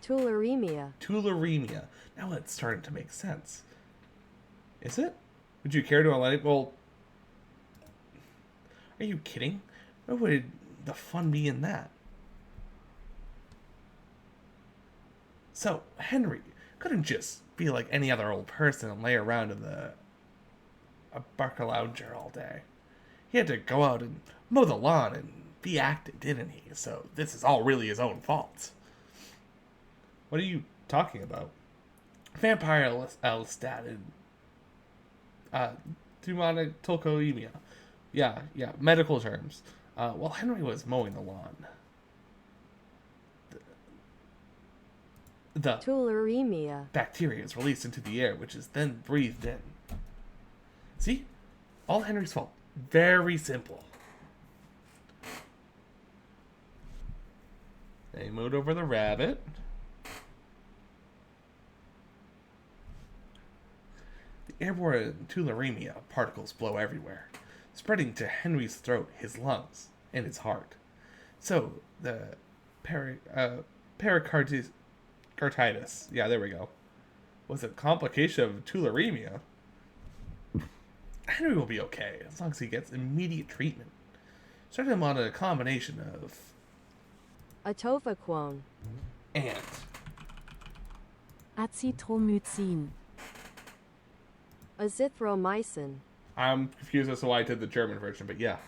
Tularemia. Tularemia. Now it's starting to make sense. Is it? Would you care to enlighten? Well... Are you kidding? Where would the fun be in that? So, Henry couldn't just be like any other old person and lay around in a Barcalounger all day. He had to go out and mow the lawn and be active, didn't he? So this is all really his own fault. What are you talking about? Vampire Elstad and demonic tulcoemia. Yeah, medical terms. While Henry was mowing the lawn, the tularemia bacteria is released into the air, which is then breathed in. See? All Henry's fault. Very simple. They moved over the rabbit. The airborne tularemia particles blow everywhere, spreading to Henry's throat, his lungs, and his heart. So, the pericarditis, yeah, there we go, was a complication of tularemia. Henry will be okay, as long as he gets immediate treatment. Start him on a combination of... atovaquone and... azithromycin. azithromycin. I'm confused as to why I did the German version, but yeah.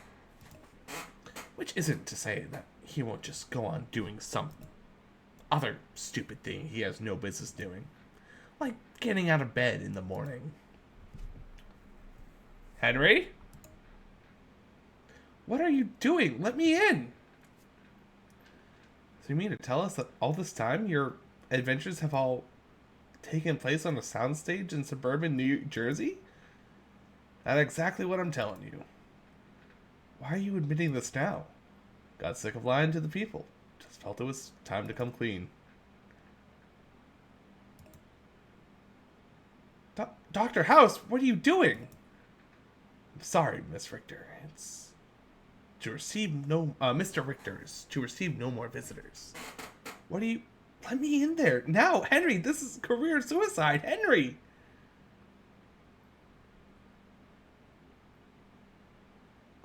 Which isn't to say that he won't just go on doing some other stupid thing he has no business doing. Like getting out of bed in the morning. Henry? What are you doing? Let me in! So you mean to tell us that all this time your adventures have all taken place on a soundstage in suburban New Jersey? That's exactly what I'm telling you. Why are you admitting this now? Got sick of lying to the people. Just felt it was time to come clean. Dr. House, what are you doing? I'm sorry, Miss Richter. It's to receive no... Mr. Richter's to receive no more visitors. What are you... Let me in there. Now, Henry, this is career suicide. Henry!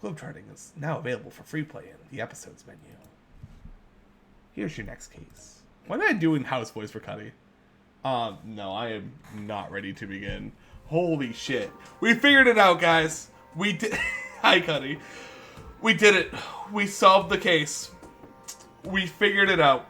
Globetrotting is now available for free play in the episodes menu. Here's your next case. Why am I doing house voice for Cuddy? No, I am not ready to begin. Holy shit. We figured it out, guys. We did... Hi, Cuddy. We did it. We solved the case. We figured it out.